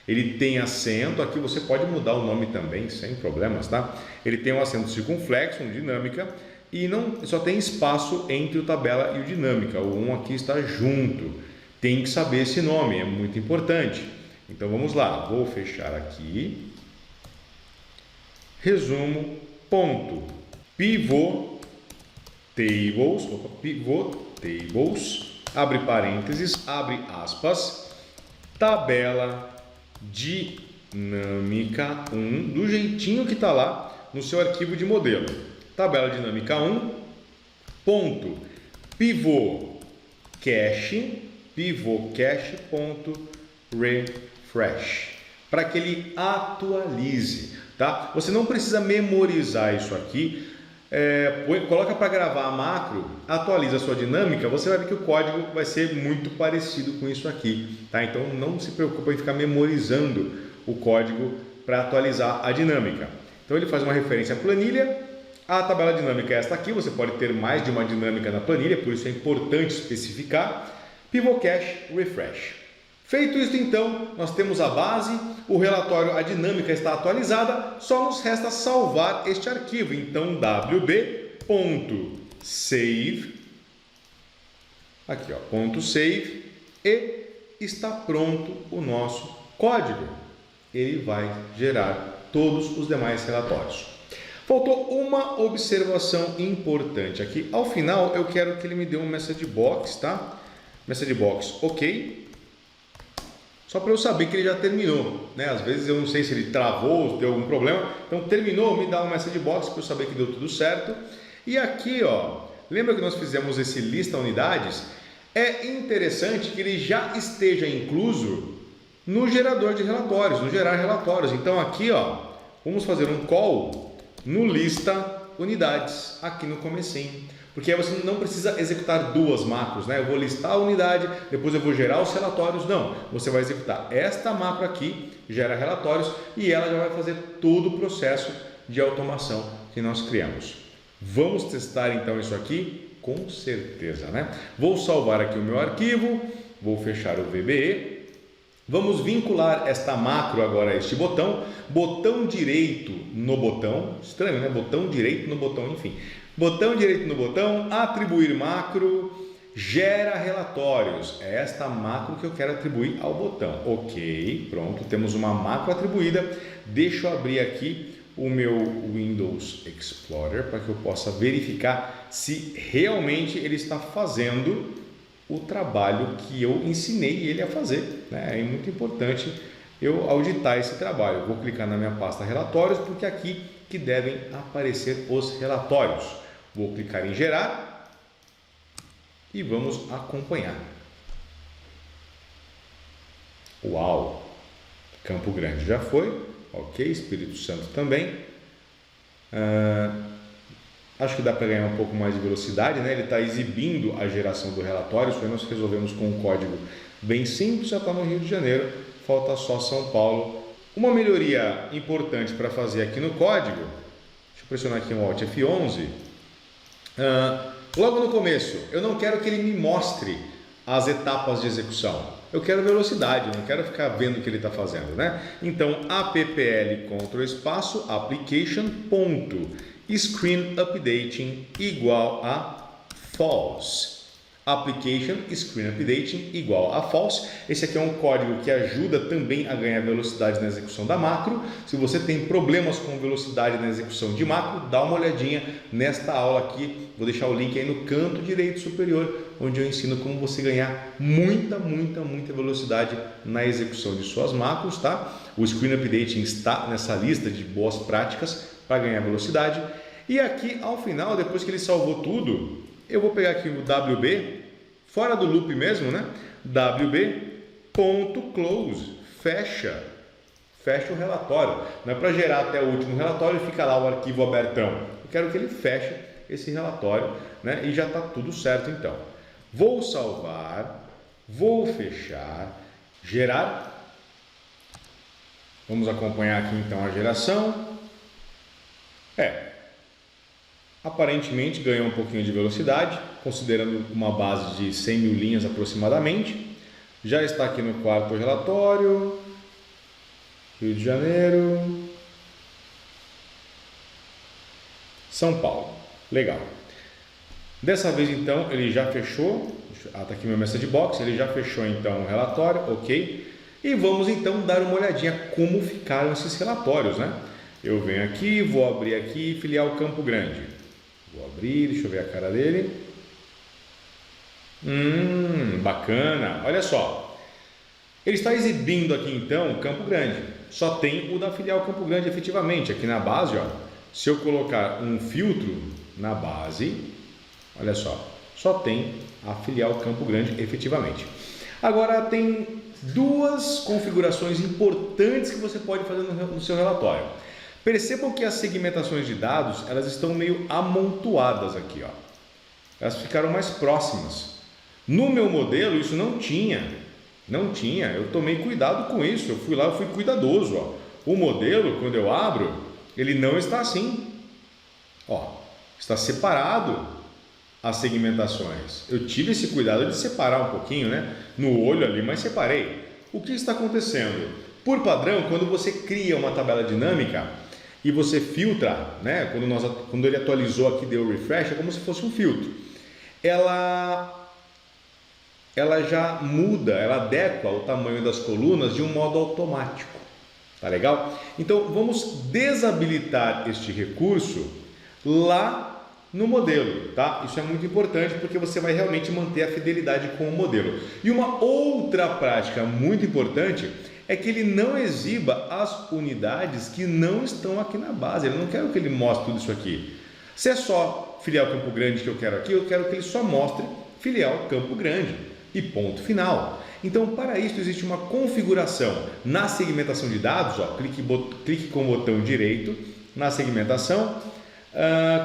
Ele tem acento, aqui você pode mudar o nome também, sem problemas, tá? Ele tem um acento circunflexo, um dinâmica, e não só tem espaço entre o tabela e o dinâmica. O 1 aqui está junto. Tem que saber esse nome, é muito importante. Então vamos lá, vou fechar aqui. Resumo, ponto, pivot tables, abre parênteses, abre aspas, tabela dinâmica 1, do jeitinho que está lá no seu arquivo de modelo. Tabela dinâmica 1, ponto, pivot cache, ponto, refresh, para que ele atualize, tá? Você não precisa memorizar isso aqui, coloca para gravar a macro, atualiza a sua dinâmica, você vai ver que o código vai ser muito parecido com isso aqui, tá? Então não se preocupe em ficar memorizando o código para atualizar a dinâmica. Então ele faz uma referência à planilha. A tabela dinâmica é esta aqui, você pode ter mais de uma dinâmica na planilha, por isso é importante especificar. Pivot cache, refresh. Feito isso, então, nós temos a base, o relatório, a dinâmica está atualizada, só nos resta salvar este arquivo. Então, wb.save, aqui, ó, .save, e está pronto o nosso código. Ele vai gerar todos os demais relatórios. Faltou uma observação importante aqui. Ao final, eu quero que ele me dê um message box, tá? Message box, ok. Só para eu saber que ele já terminou, né? Às vezes eu não sei se ele travou, deu algum problema. Então, terminou, me dá um message box para eu saber que deu tudo certo. E aqui, ó, lembra que nós fizemos esse lista unidades? É interessante que ele já esteja incluso no gerador de relatórios, no gerar relatórios. Então, aqui, ó, vamos fazer um call no lista unidades, aqui no comecinho, porque aí você não precisa executar duas macros, né? Eu vou listar a unidade, depois eu vou gerar os relatórios, não, você vai executar esta macro aqui, gera relatórios, e ela já vai fazer todo o processo de automação que nós criamos. Vamos testar então isso aqui? Com certeza, né? Vou salvar aqui o meu arquivo, vou fechar o VBE. Vamos vincular esta macro agora a este botão direito no botão, estranho, né? Botão direito no botão, enfim. Botão direito no botão, atribuir macro, gera relatórios. É esta macro que eu quero atribuir ao botão. Ok, pronto, temos uma macro atribuída. Deixa eu abrir aqui o meu Windows Explorer para que eu possa verificar se realmente ele está fazendo o trabalho que eu ensinei ele a fazer, né? É muito importante eu auditar esse trabalho. Vou clicar na minha pasta relatórios, porque é aqui que devem aparecer os relatórios. Vou clicar em gerar e vamos acompanhar. Uau! Campo Grande já foi, ok, Espírito Santo também. Acho que dá para ganhar um pouco mais de velocidade, né? Ele está exibindo a geração do relatório, isso aí nós resolvemos com um código bem simples, já está no Rio de Janeiro, falta só São Paulo. Uma melhoria importante para fazer aqui no código, deixa eu pressionar aqui um Alt F11, logo no começo, eu não quero que ele me mostre as etapas de execução. Eu quero velocidade, não quero ficar vendo o que ele está fazendo, né? Então, appl Ctrl espaço application ponto screen updating igual a false. Application screen updating igual a false. Esse aqui é um código que ajuda também a ganhar velocidade na execução da macro. Se você tem problemas com velocidade na execução de macro, dá uma olhadinha nesta aula aqui. Vou deixar o link aí no canto direito superior, onde eu ensino como você ganhar muita velocidade na execução de suas macros, tá? O screen updating está nessa lista de boas práticas para ganhar velocidade. E aqui ao final, depois que ele salvou tudo, eu vou pegar aqui o WB, fora do loop mesmo, né? WB.close, fecha o relatório. Não é para gerar até o último relatório e fica lá o arquivo abertão. Eu quero que ele feche esse relatório, né? E já está tudo certo então. Vou salvar, vou fechar, gerar. Vamos acompanhar aqui então a geração. Aparentemente ganhou um pouquinho de velocidade, considerando uma base de 100 mil linhas aproximadamente. Já está aqui no quarto relatório, Rio de Janeiro, São Paulo. Legal. Dessa vez então ele já fechou, está aqui meu message box, ele já fechou então o relatório, ok. E vamos então dar uma olhadinha como ficaram esses relatórios, né? Eu venho aqui, vou abrir aqui, filial Campo Grande. Vou abrir, deixa eu ver a cara dele. Bacana, olha só. Ele está exibindo aqui então Campo Grande. Só tem o da filial Campo Grande efetivamente. Aqui na base, ó, se eu colocar um filtro na base, olha só tem a filial Campo Grande efetivamente. Agora tem duas configurações importantes que você pode fazer no seu relatório. Percebam que as segmentações de dados, elas estão meio amontoadas aqui, ó. Elas ficaram mais próximas. No meu modelo isso não tinha. Eu tomei cuidado com isso, eu fui cuidadoso, ó. O modelo, quando eu abro, ele não está assim. Ó, está separado as segmentações. Eu tive esse cuidado de separar um pouquinho, né? No olho ali, mas separei. O que está acontecendo? Por padrão, quando você cria uma tabela dinâmica e você filtra, né? Quando ele atualizou aqui, deu refresh, é como se fosse um filtro. Ela já muda, ela adequa o tamanho das colunas de um modo automático. Tá legal? Então vamos desabilitar este recurso lá no modelo, tá? Isso é muito importante porque você vai realmente manter a fidelidade com o modelo. E uma outra prática muito importante é que ele não exiba as unidades que não estão aqui na base. Eu não quero que ele mostre tudo isso aqui. Se é só filial Campo Grande que eu quero aqui, eu quero que ele só mostre filial Campo Grande e ponto final. Então, para isso existe uma configuração na segmentação de dados, ó, clique com o botão direito na segmentação,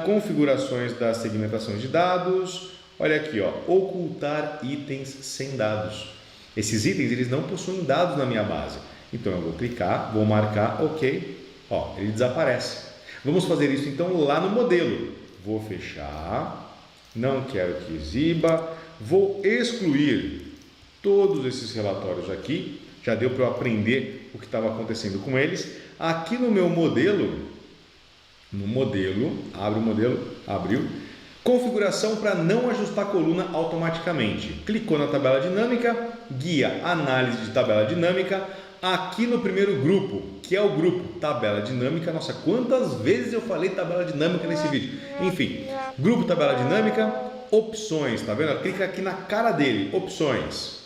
configurações da segmentação de dados, olha aqui, ó, ocultar itens sem dados. Esses itens eles não possuem dados na minha base, então eu vou clicar, vou marcar OK, ó, ele desaparece. Vamos fazer isso então lá no modelo. Vou fechar, não quero que exiba, vou excluir todos esses relatórios aqui. Já deu para eu aprender o que estava acontecendo com eles. Aqui no meu modelo, abre o modelo, abriu. Configuração para não ajustar a coluna automaticamente. Clicou na tabela dinâmica, guia análise de tabela dinâmica. Aqui no primeiro grupo, que é o grupo tabela dinâmica. Nossa, quantas vezes eu falei tabela dinâmica nesse vídeo? Enfim, grupo tabela dinâmica, opções, tá vendo? Clica aqui na cara dele, opções.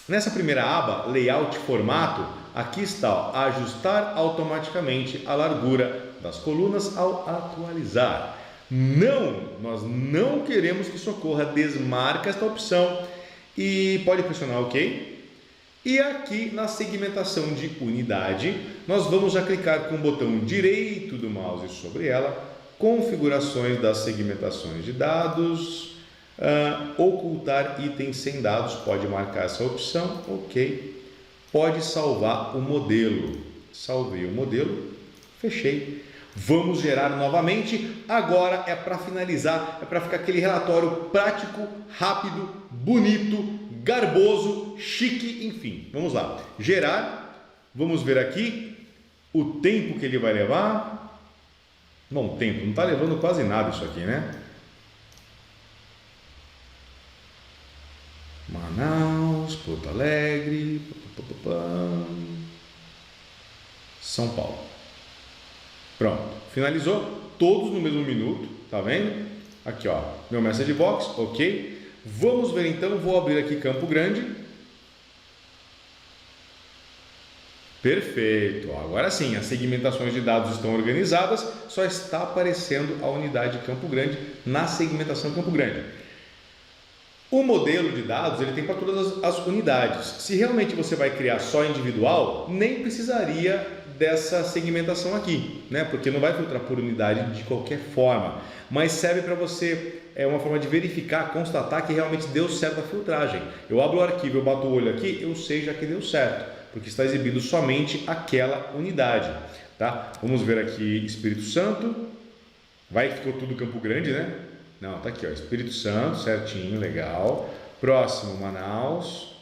Nessa primeira aba, layout e formato, aqui está, ó, ajustar automaticamente a largura das colunas ao atualizar. Nós não queremos que isso ocorra, desmarca esta opção e pode pressionar OK. E aqui na segmentação de unidade, nós vamos já clicar com o botão direito do mouse sobre ela, configurações das segmentações de dados, ocultar itens sem dados, pode marcar essa opção, OK. Pode salvar o modelo, salvei o modelo, fechei. Vamos gerar novamente, agora é para finalizar, é para ficar aquele relatório prático, rápido, bonito, garboso, chique, enfim. Vamos lá, gerar, vamos ver aqui o tempo que ele vai levar. Bom, tempo, não está levando quase nada isso aqui, né? Manaus, Porto Alegre, São Paulo. Pronto, finalizou, todos no mesmo minuto, tá vendo? Aqui, ó, meu message box, OK. Vamos ver então, vou abrir aqui Campo Grande. Perfeito, agora sim, as segmentações de dados estão organizadas, só está aparecendo a unidade Campo Grande na segmentação Campo Grande. O modelo de dados ele tem para todas as unidades. Se realmente você vai criar só individual, nem precisaria dessa segmentação aqui, né? Porque não vai filtrar por unidade de qualquer forma, mas serve para você, é uma forma de verificar, constatar que realmente deu certo a filtragem. Eu abro o arquivo, eu bato o olho aqui, eu sei já que deu certo, porque está exibindo somente aquela unidade, tá? Vamos ver aqui Espírito Santo, vai que ficou tudo Campo Grande, né? Não, tá aqui, ó, Espírito Santo, certinho, legal. Próximo, Manaus.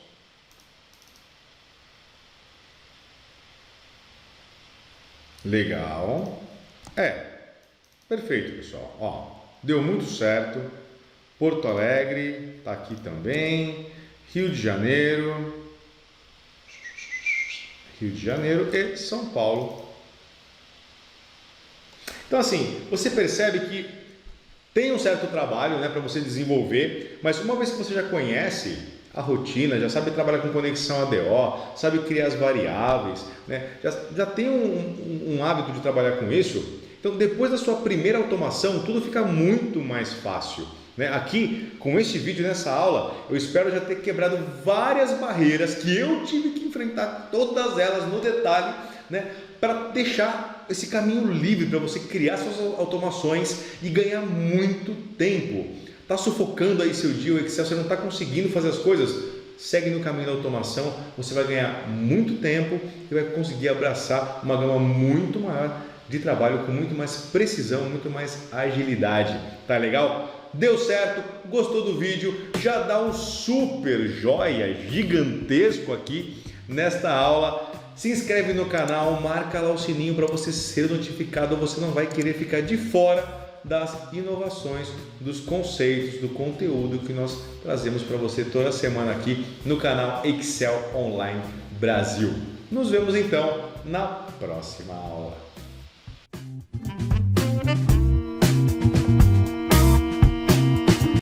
Legal. Perfeito, pessoal. Ó, deu muito certo. Porto Alegre, tá aqui também. Rio de Janeiro e São Paulo. Então, assim, você percebe que tem um certo trabalho, né, para você desenvolver, mas uma vez que você já conhece a rotina, já sabe trabalhar com conexão ADO, sabe criar as variáveis, né, já tem um hábito de trabalhar com isso, então depois da sua primeira automação, tudo fica muito mais fácil. Né? Aqui, com este vídeo, nessa aula, eu espero já ter quebrado várias barreiras que eu tive que enfrentar, todas elas no detalhe, né, para deixar esse caminho livre para você criar suas automações e ganhar muito tempo. Está sufocando aí seu dia o Excel, você não está conseguindo fazer as coisas? Segue no caminho da automação, você vai ganhar muito tempo e vai conseguir abraçar uma gama muito maior de trabalho com muito mais precisão, muito mais agilidade. Tá legal? Deu certo? Gostou do vídeo? Já dá um super joia gigantesco aqui nesta aula. Se inscreve no canal, marca lá o sininho para você ser notificado. Você não vai querer ficar de fora das inovações, dos conceitos, do conteúdo que nós trazemos para você toda semana aqui no canal Excel Online Brasil. Nos vemos então na próxima aula.